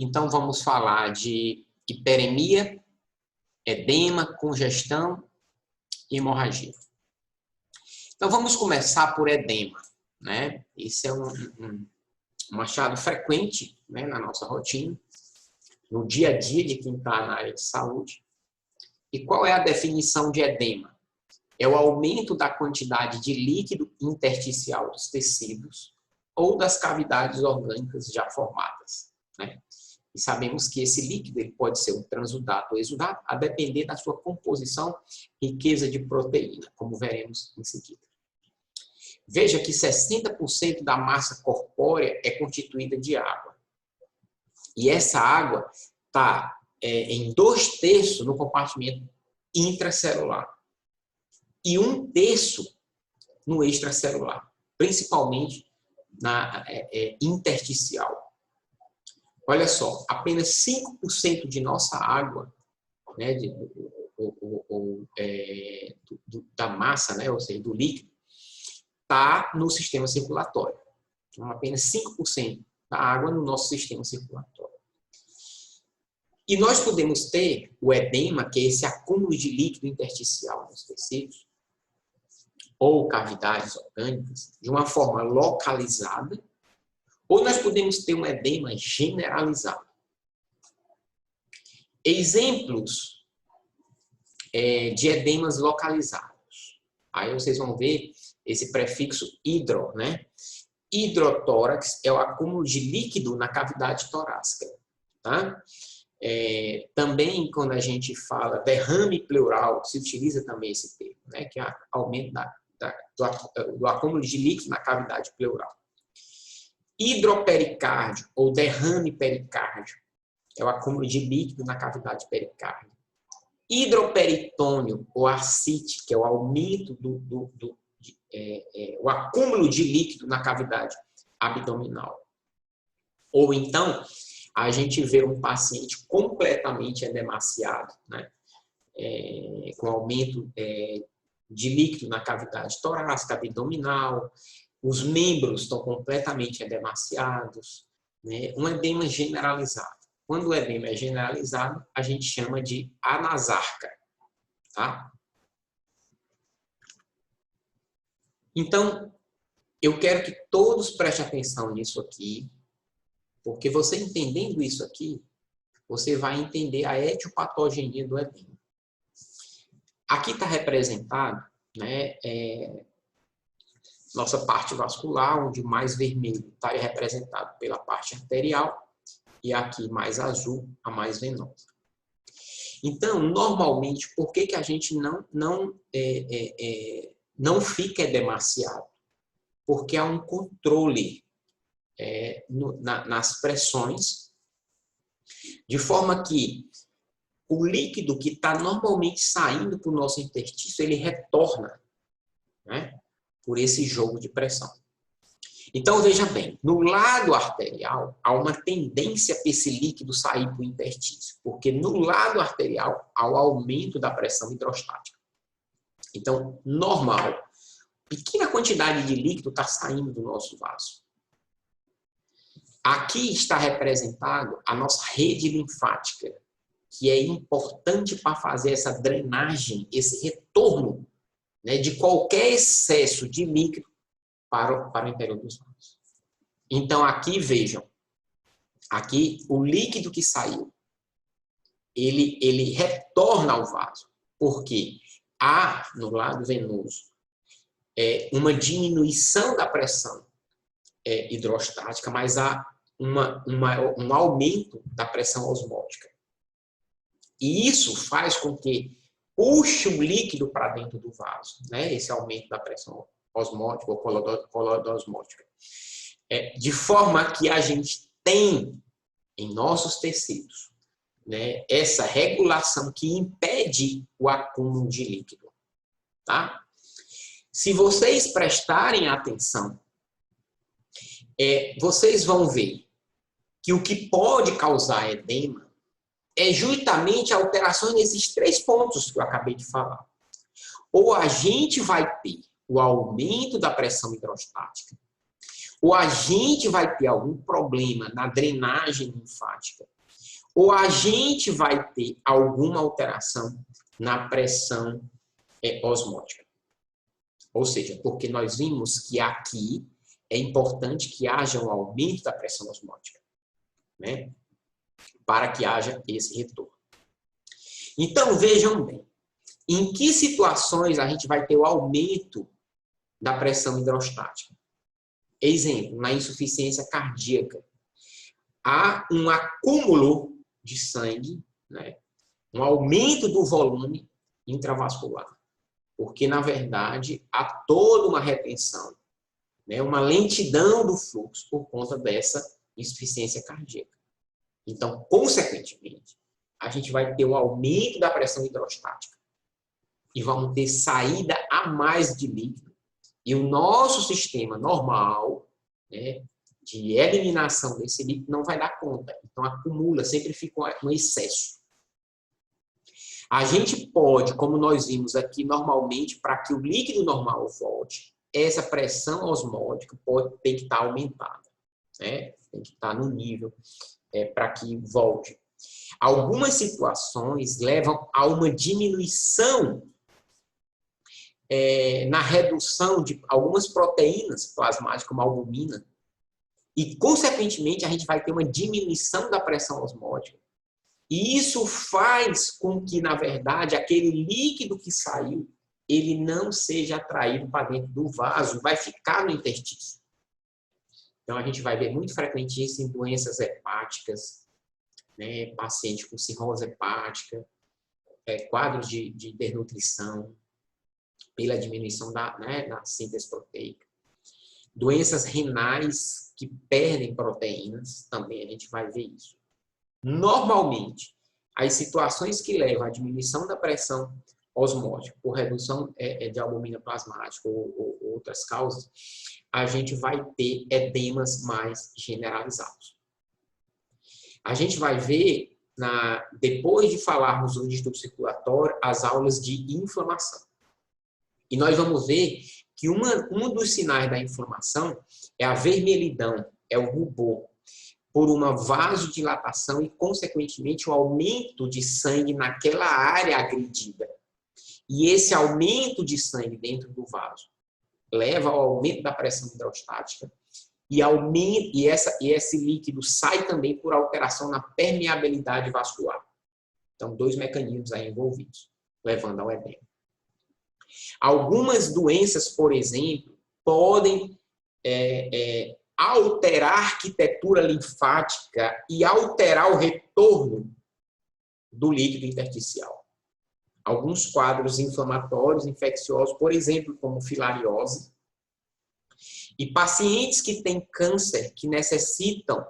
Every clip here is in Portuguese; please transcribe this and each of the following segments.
Então, vamos falar de hiperemia, edema, congestão e hemorragia. Então, vamos começar por edema, né? Esse é um achado frequente, né, na nossa rotina, no dia a dia de quem está na área de saúde. E qual é a definição de edema? É o aumento da quantidade de líquido intersticial dos tecidos ou das cavidades orgânicas já formadas, né? E sabemos que esse líquido ele pode ser um transudato ou exudato, a depender da sua composição, riqueza de proteína, como veremos em seguida. Veja que 60% da massa corpórea é constituída de água. E essa água está em 2/3 no compartimento intracelular e 1/3 no extracelular, principalmente na intersticial. Olha só, apenas 5% de nossa água, né, da massa, né, ou seja, do líquido, está no sistema circulatório. Então, apenas 5% da água no nosso sistema circulatório. E nós podemos ter o edema, que é esse acúmulo de líquido intersticial nos tecidos, ou cavidades orgânicas, de uma forma localizada, ou nós podemos ter um edema generalizado. Exemplos de edemas localizados. Aí vocês vão ver esse prefixo hidro, né? Hidrotórax é o acúmulo de líquido na cavidade torácica, tá? Também, quando a gente fala derrame pleural, se utiliza também esse termo, né? Que é aumento do acúmulo de líquido na cavidade pleural. Hidropericárdio ou derrame pericárdio é o acúmulo de líquido na cavidade pericárdia. Hidroperitônio ou ascite, que é o aumento o acúmulo de líquido na cavidade abdominal. Ou então, a gente vê um paciente completamente edemaciado, né? Com aumento de líquido na cavidade torácica, abdominal, os membros estão completamente edemaciados, né? Um edema generalizado. Quando o edema é generalizado, a gente chama de anasarca, tá? Então, eu quero que todos prestem atenção nisso aqui, porque você entendendo isso aqui, você vai entender a etiopatogenia do edema. Aqui está representado, né, nossa parte vascular, onde o mais vermelho está representado pela parte arterial, e aqui mais azul, a mais venosa. Então, normalmente, por que a gente não fica edemaciado? Porque há um controle nas pressões, de forma que o líquido que está normalmente saindo para o nosso interstício, ele retorna, né, por esse jogo de pressão. Então, veja bem, no lado arterial, há uma tendência para esse líquido sair para o interstício, porque no lado arterial há o aumento da pressão hidrostática. Então, normal, pequena quantidade de líquido está saindo do nosso vaso. Aqui está representado a nossa rede linfática, que é importante para fazer essa drenagem, esse retorno, né, de qualquer excesso de líquido para o interior dos vasos. Então, aqui, vejam, aqui o líquido que saiu, ele retorna ao vaso, porque há, no lado venoso, uma diminuição da pressão hidrostática, mas há um aumento da pressão osmótica. E isso faz com que puxe o líquido para dentro do vaso, né? Esse aumento da pressão osmótica ou coloidosmótica. De forma que a gente tem em nossos tecidos, né, essa regulação que impede o acúmulo de líquido. Tá? Se vocês prestarem atenção, vocês vão ver que o que pode causar edema é justamente alterações nesses 3 pontos que eu acabei de falar. Ou a gente vai ter o aumento da pressão hidrostática, ou a gente vai ter algum problema na drenagem linfática, ou a gente vai ter alguma alteração na pressão osmótica. Ou seja, porque nós vimos que aqui é importante que haja um aumento da pressão osmótica, né? Para que haja esse retorno. Então, vejam bem, em que situações a gente vai ter o aumento da pressão hidrostática? Exemplo, na insuficiência cardíaca. Há um acúmulo de sangue, né? Um aumento do volume intravascular. Porque, na verdade, há toda uma retenção, né? Uma lentidão do fluxo por conta dessa insuficiência cardíaca. Então, consequentemente, a gente vai ter o aumento da pressão hidrostática e vamos ter saída a mais de líquido. E o nosso sistema normal, né, de eliminação desse líquido não vai dar conta. Então, acumula, sempre fica um excesso. A gente pode, como nós vimos aqui normalmente, para que o líquido normal volte, essa pressão osmótica tem que estar aumentada, né? Tem que estar no nível para que volte. Algumas situações levam a uma diminuição na redução de algumas proteínas plasmáticas, como a albumina, e, consequentemente, a gente vai ter uma diminuição da pressão osmótica. E isso faz com que, na verdade, aquele líquido que saiu, ele não seja atraído para dentro do vaso, vai ficar no interstício. Então, a gente vai ver muito frequente isso em doenças hepáticas, né? Paciente com cirrose hepática, quadros de desnutrição, pela diminuição da síntese proteica. Doenças renais que perdem proteínas, também a gente vai ver isso. Normalmente, as situações que levam à diminuição da pressão osmótica por redução de albumina plasmática ou outras causas, a gente vai ter edemas mais generalizados. A gente vai ver, depois de falarmos do distúrbio circulatório, as aulas de inflamação. E nós vamos ver que um dos sinais da inflamação é a vermelhidão, é o rubor, por uma vasodilatação e, consequentemente, o aumento de sangue naquela área agredida. E esse aumento de sangue dentro do vaso leva ao aumento da pressão hidrostática e esse líquido sai também por alteração na permeabilidade vascular. Então, dois mecanismos aí envolvidos, levando ao edema. Algumas doenças, por exemplo, podem alterar a arquitetura linfática e alterar o retorno do líquido intersticial. Alguns quadros inflamatórios, infecciosos, por exemplo, como filariose, e pacientes que têm câncer, que necessitam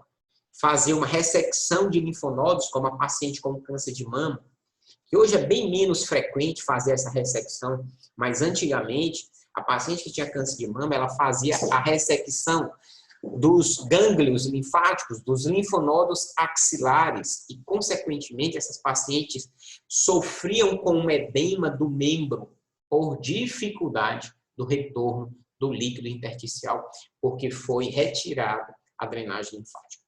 fazer uma ressecção de linfonodos, como a paciente com câncer de mama, que hoje é bem menos frequente fazer essa ressecção, mas antigamente, a paciente que tinha câncer de mama, ela fazia a ressecção dos gânglios linfáticos, dos linfonodos axilares, e, consequentemente, essas pacientes sofriam com um edema do membro por dificuldade do retorno do líquido intersticial, porque foi retirada a drenagem linfática.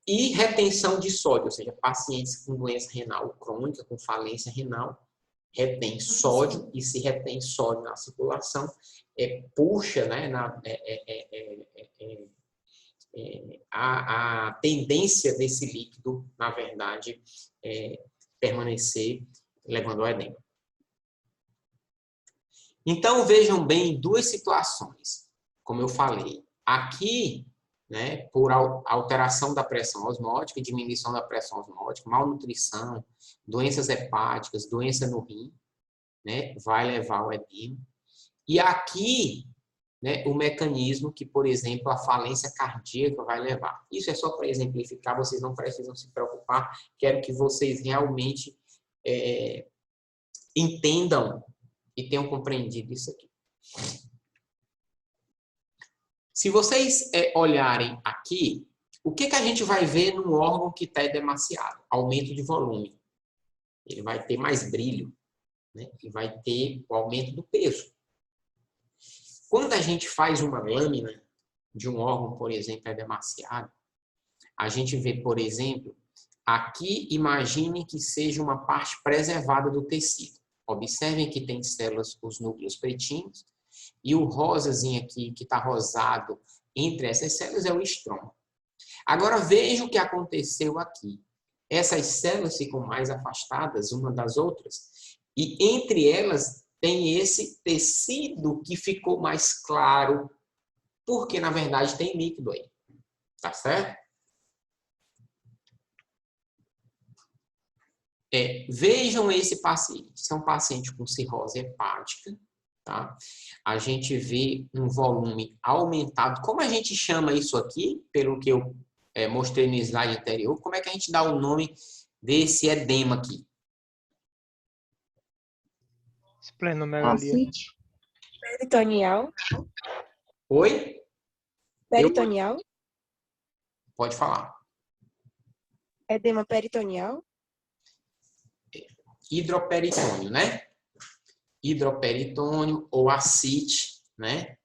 E retenção de sódio, ou seja, pacientes com doença renal crônica, com falência renal, retém sódio, e se retém sódio na circulação, puxa, né, a tendência desse líquido, na verdade, permanecer levando ao edema. Então, vejam bem duas situações, como eu falei. Aqui, né, por alteração da pressão osmótica, diminuição da pressão osmótica, malnutrição, doenças hepáticas, doença no rim, né, vai levar ao edema. E aqui, né, o mecanismo que, por exemplo, a falência cardíaca vai levar. Isso é só para exemplificar, vocês não precisam se preocupar. Quero que vocês realmente entendam e tenham compreendido isso aqui. Se vocês olharem aqui, o que a gente vai ver num órgão que está demasiado? Aumento de volume. Ele vai ter mais brilho, né? E vai ter o aumento do peso. Quando a gente faz uma lâmina de um órgão, por exemplo, edemaciado, a gente vê, por exemplo, aqui, imaginem que seja uma parte preservada do tecido. Observem que tem células, os núcleos pretinhos, e o rosazinho aqui, que está rosado entre essas células, é o estroma. Agora, veja o que aconteceu aqui. Essas células ficam mais afastadas uma das outras, e entre elas tem esse tecido que ficou mais claro, porque, na verdade, tem líquido aí. Tá certo? Vejam esse paciente. Esse é um paciente com cirrose hepática. Tá? A gente vê um volume aumentado. Como a gente chama isso aqui, pelo que eu mostrei no slide anterior, como é que a gente dá o nome desse edema aqui? Esplenomegalia. Peritoneal. Oi? Peritoneal. Pode falar. Edema peritoneal. Hidroperitônio, né? Hidroperitônio ou ascite, né?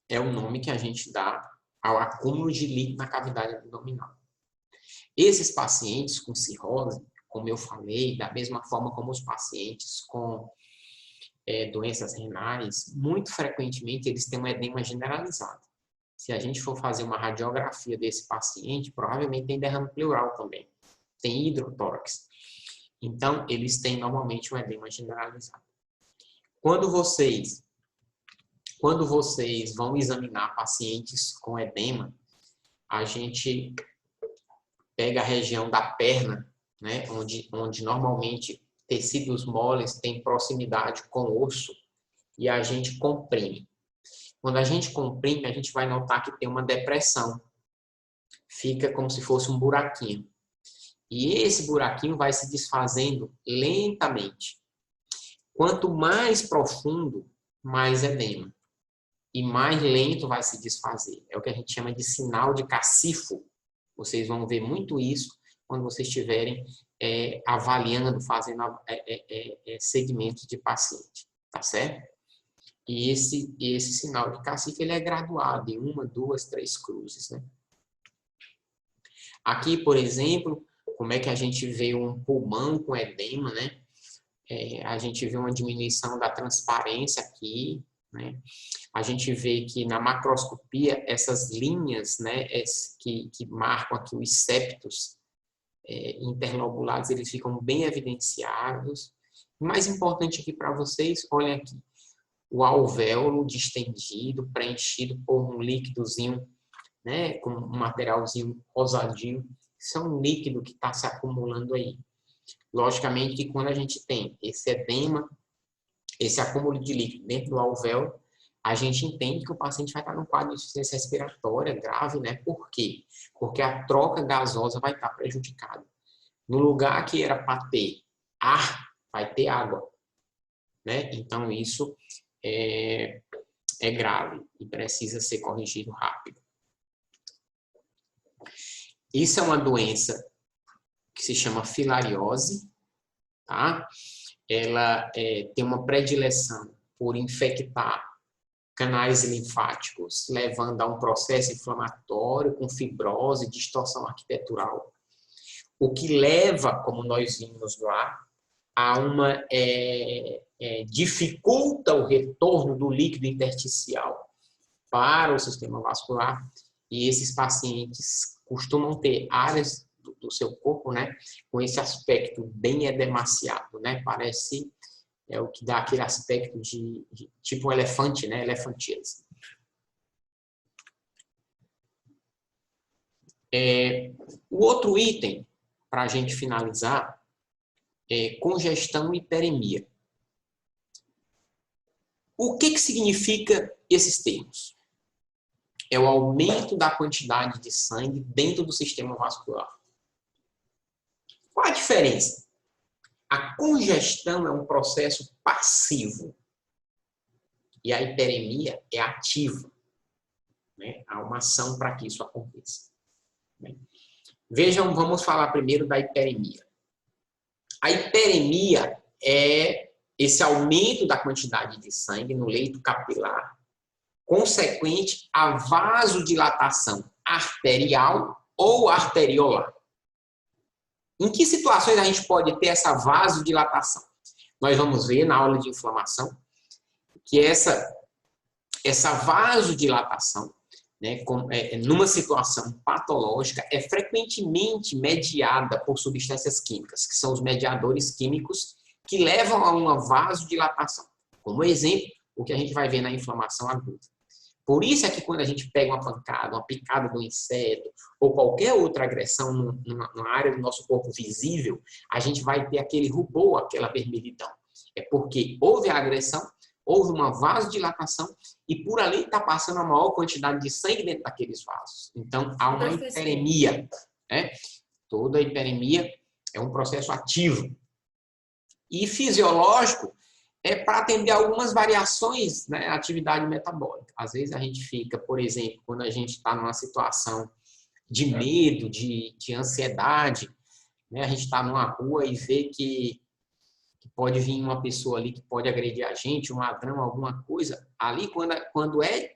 É o nome que a gente dá ao acúmulo de líquido na cavidade abdominal. Esses pacientes com cirrose, como eu falei, da mesma forma como os pacientes com doenças renais, muito frequentemente eles têm um edema generalizado. Se a gente for fazer uma radiografia desse paciente, provavelmente tem derrame pleural também, tem hidrotórax. Então, eles têm normalmente um edema generalizado. Quando vocês vão examinar pacientes com edema, a gente pega a região da perna, né, onde normalmente tecidos moles têm proximidade com o osso, e a gente comprime. Quando a gente comprime, a gente vai notar que tem uma depressão. Fica como se fosse um buraquinho. E esse buraquinho vai se desfazendo lentamente. Quanto mais profundo, mais edema. E mais lento vai se desfazer. É o que a gente chama de sinal de cacifo. Vocês vão ver muito isso quando vocês estiverem avaliando, fazendo segmentos de paciente. Tá certo? E esse sinal de cacifo ele é graduado em 1, 2, 3 cruzes. Né? Aqui, por exemplo, como é que a gente vê um pulmão com edema, né? A gente vê uma diminuição da transparência aqui, né? A gente vê que na macroscopia essas linhas, né, que marcam aqui os septos interlobulares, eles ficam bem evidenciados. O mais importante aqui para vocês, olhem aqui, o alvéolo distendido, preenchido por um líquidozinho, né, com um materialzinho rosadinho. Isso é um líquido que está se acumulando aí. Logicamente que quando a gente tem esse edema, esse acúmulo de líquido dentro do alvéolo, a gente entende que o paciente vai estar num quadro de insuficiência respiratória grave, né? Por quê? Porque a troca gasosa vai estar prejudicada. No lugar que era para ter ar, vai ter água, né? Então isso é grave e precisa ser corrigido rápido. Isso é uma doença que se chama filariose, tá? Ela tem uma predileção por infectar canais linfáticos, levando a um processo inflamatório com fibrose, distorção arquitetural, o que leva, como nós vimos lá, a uma dificulta o retorno do líquido intersticial para o sistema vascular, e esses pacientes costumam ter áreas do seu corpo, né, com esse aspecto bem edemaciado, né, parece o que dá aquele aspecto de tipo um elefante, né, elefantíase. O outro item, para a gente finalizar, é congestão e hiperemia. O que significa esses termos? É o aumento da quantidade de sangue dentro do sistema vascular. Qual a diferença? A congestão é um processo passivo e a hiperemia é ativa, né? Há uma ação para que isso aconteça. Vejam, vamos falar primeiro da hiperemia. A hiperemia é esse aumento da quantidade de sangue no leito capilar consequente à vasodilatação arterial ou arteriolar. Em que situações a gente pode ter essa vasodilatação? Nós vamos ver na aula de inflamação que essa vasodilatação, né, numa situação patológica, é frequentemente mediada por substâncias químicas, que são os mediadores químicos que levam a uma vasodilatação. Como exemplo, o que a gente vai ver na inflamação aguda. Por isso é que quando a gente pega uma pancada, uma picada do inseto ou qualquer outra agressão numa área do nosso corpo visível, a gente vai ter aquele rubor, aquela vermelhidão. É porque houve a agressão, houve uma vasodilatação e por ali está passando a maior quantidade de sangue dentro daqueles vasos. Então, há uma hiperemia. Né? Toda hiperemia é um processo ativo. E fisiológico é para atender algumas variações na atividade metabólica. Às vezes a gente fica, por exemplo, quando a gente está numa situação de medo, de ansiedade, né? A gente está numa rua e vê que pode vir uma pessoa ali que pode agredir a gente, um ladrão, alguma coisa. Ali, quando é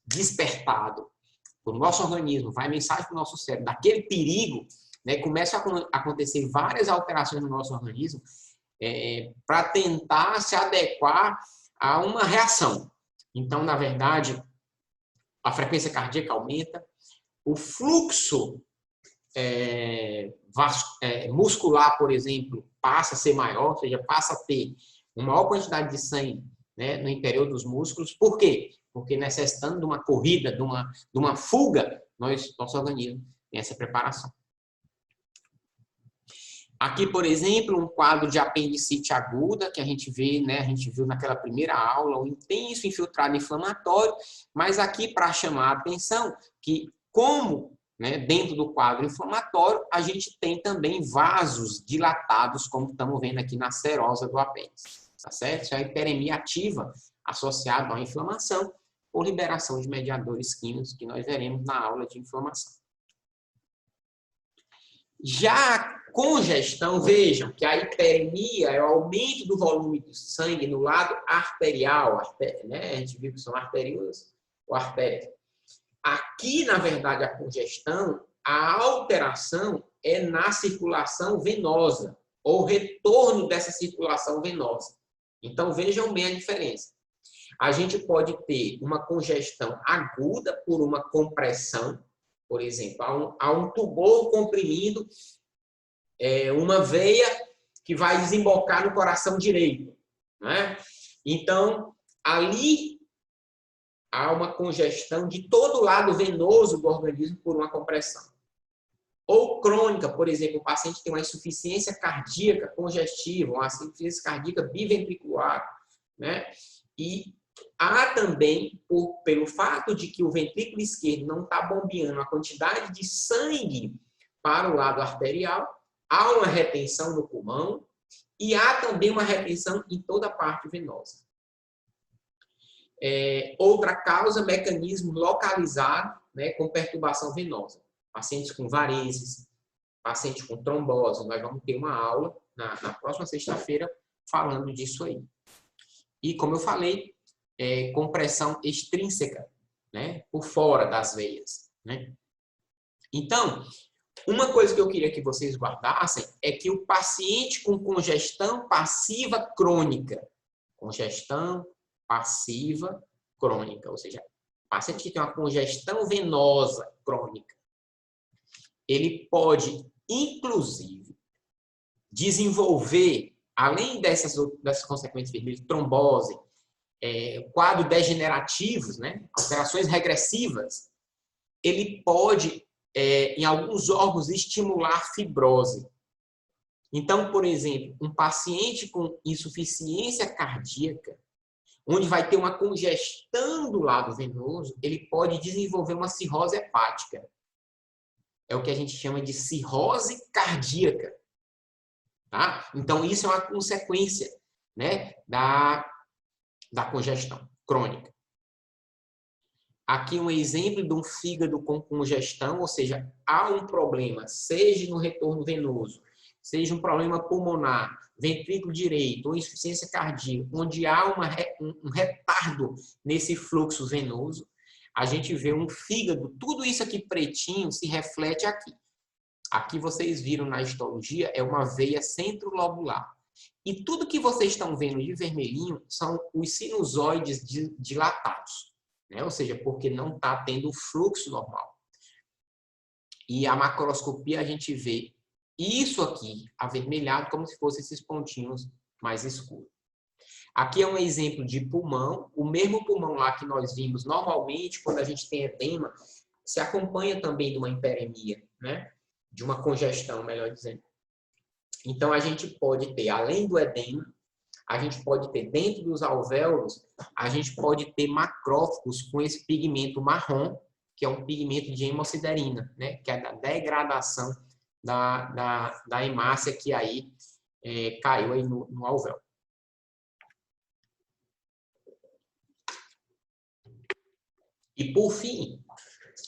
despertado o nosso organismo, vai mensagem para o nosso cérebro daquele perigo, né? Começam a acontecer várias alterações no nosso organismo para tentar se adequar a uma reação. Então, na verdade, a frequência cardíaca aumenta, o fluxo muscular, por exemplo, passa a ser maior, ou seja, passa a ter uma maior quantidade de sangue, né, no interior dos músculos. Por quê? Porque necessitando de uma corrida, de uma fuga, nosso organismo tem essa preparação. Aqui, por exemplo, um quadro de apendicite aguda, que a gente vê, né, a gente viu naquela primeira aula, um intenso infiltrado inflamatório, mas aqui para chamar a atenção que como, né, dentro do quadro inflamatório, a gente tem também vasos dilatados, como estamos vendo aqui na serosa do apêndice, tá certo? Isso é a hiperemia ativa associada à inflamação por liberação de mediadores químicos, que nós veremos na aula de inflamação. Já a congestão, vejam que a hiperemia é o aumento do volume de sangue no lado arterial, né? A gente viu que são arteriolas ou artérias. Aqui, na verdade, a congestão, a alteração é na circulação venosa, ou retorno dessa circulação venosa. Então, vejam bem a diferença. A gente pode ter uma congestão aguda por uma compressão, por exemplo, há um tubor comprimindo uma veia que vai desembocar no coração direito, né? Então, ali há uma congestão de todo o lado venoso do organismo por uma compressão. Ou crônica, por exemplo, o paciente tem uma insuficiência cardíaca congestiva, uma insuficiência cardíaca biventricular, né? E há também, pelo fato de que o ventrículo esquerdo não está bombeando a quantidade de sangue para o lado arterial, há uma retenção no pulmão e há também uma retenção em toda a parte venosa. Outra causa, mecanismo localizado, né, com perturbação venosa. Pacientes com varizes, pacientes com trombose. Nós vamos ter uma aula na próxima sexta-feira falando disso aí. E, como eu falei, compressão extrínseca, né, por fora das veias, né? Então, uma coisa que eu queria que vocês guardassem é que o paciente com congestão passiva crônica, congestão passiva crônica, ou seja, paciente que tem uma congestão venosa crônica, ele pode, inclusive, desenvolver, além dessas consequências vermelhas, trombose, quadros degenerativos, né, alterações regressivas, ele pode, em alguns órgãos, estimular fibrose. Então, por exemplo, um paciente com insuficiência cardíaca, onde vai ter uma congestão do lado venoso, ele pode desenvolver uma cirrose hepática. É o que a gente chama de cirrose cardíaca. Tá? Então, isso é uma consequência, né, da congestão crônica. Aqui um exemplo de um fígado com congestão, ou seja, há um problema, seja no retorno venoso, seja um problema pulmonar, ventrículo direito ou insuficiência cardíaca, onde há um retardo pardo nesse fluxo venoso. A gente vê um fígado, tudo isso aqui pretinho se reflete aqui. Aqui vocês viram na histologia, é uma veia centrolobular. E tudo que vocês estão vendo de vermelhinho são os sinusoides dilatados, né? Ou seja, porque não está tendo fluxo normal. E a macroscopia a gente vê isso aqui, avermelhado, como se fossem esses pontinhos mais escuros. Aqui é um exemplo de pulmão. O mesmo pulmão lá que nós vimos normalmente, quando a gente tem edema, se acompanha também de uma hiperemia, né? De uma congestão, melhor dizendo. Então, a gente pode ter, além do edema, a gente pode ter dentro dos alvéolos, a gente pode ter macrófagos com esse pigmento marrom, que é um pigmento de hemosiderina, né? Que é da degradação da hemácia que aí caiu aí no alvéolo. E, por fim,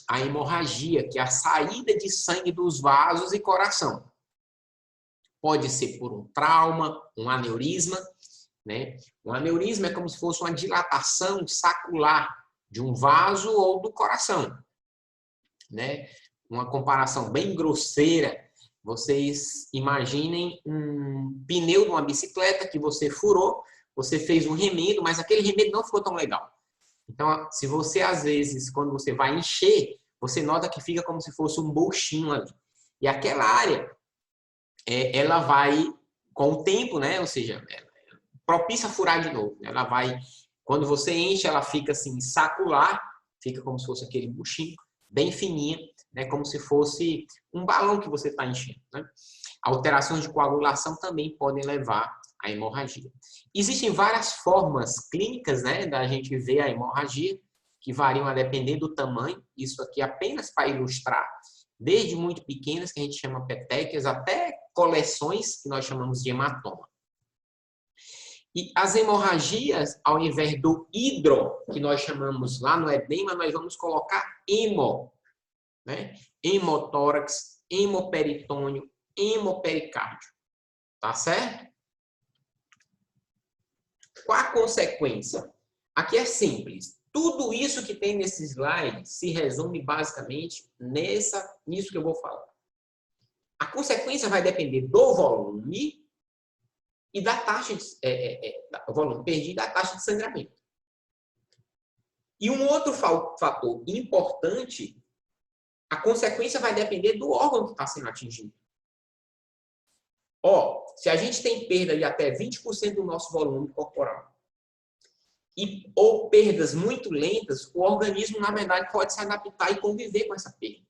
a hemorragia, que é a saída de sangue dos vasos e coração. Pode ser por um trauma, um aneurisma, né? Um aneurisma é como se fosse uma dilatação sacular de um vaso ou do coração, né? Uma comparação bem grosseira. Vocês imaginem um pneu de uma bicicleta que você furou, você fez um remendo, mas aquele remendo não ficou tão legal. Então, se você, às vezes, quando você vai encher, você nota que fica como se fosse um bolchinho ali. E aquela área, ela vai, com o tempo, né? Ou seja, propícia a furar de novo. Ela vai, quando você enche, ela fica assim, sacular, fica como se fosse aquele buchinho, bem fininha, né? Como se fosse um balão que você está enchendo, né? Alterações de coagulação também podem levar à hemorragia. Existem várias formas clínicas, né, da gente ver a hemorragia, que variam a depender do tamanho. Isso aqui apenas para ilustrar, desde muito pequenas, que a gente chama petequias, até coleções, que nós chamamos de hematoma. E as hemorragias, ao invés do hidro, que nós chamamos lá no edema, nós vamos colocar hemo, né? Hemotórax, hemoperitônio, hemopericárdio. Tá certo? Qual a consequência? Aqui é simples. Tudo isso que tem nesse slide se resume basicamente nisso que eu vou falar. A consequência vai depender do volume e da taxa de volume perdido, da taxa de sangramento. E um outro fator importante, a consequência vai depender do órgão que está sendo atingido. Se a gente tem perda de até 20% do nosso volume corporal ou perdas muito lentas, o organismo, na verdade, pode se adaptar e conviver com essa perda.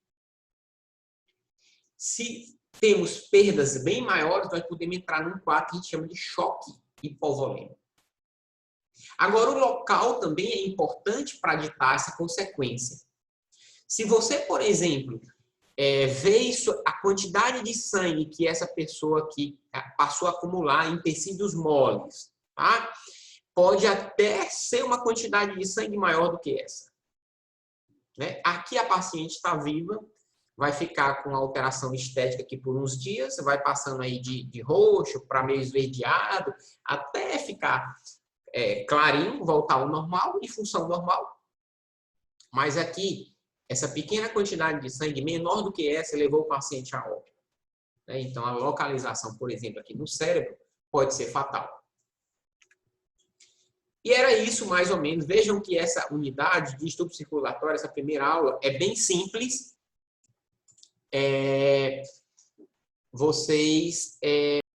Se temos perdas bem maiores, nós podemos entrar num quadro que a gente chama de choque hipovolêmico. Agora, o local também é importante para ditar essa consequência. Se você, por exemplo, vê isso, a quantidade de sangue que essa pessoa aqui passou a acumular em tecidos moles, tá? Pode até ser uma quantidade de sangue maior do que essa, né? Aqui a paciente está viva, vai ficar com alteração estética aqui por uns dias, vai passando aí de roxo para meio esverdeado, até ficar clarinho, voltar ao normal, em função normal. Mas aqui, essa pequena quantidade de sangue, menor do que essa, levou o paciente a óbito. Então, a localização, por exemplo, aqui no cérebro, pode ser fatal. E era isso, mais ou menos. Vejam que essa unidade de distúrbio circulatório, essa primeira aula, é bem simples. Vocês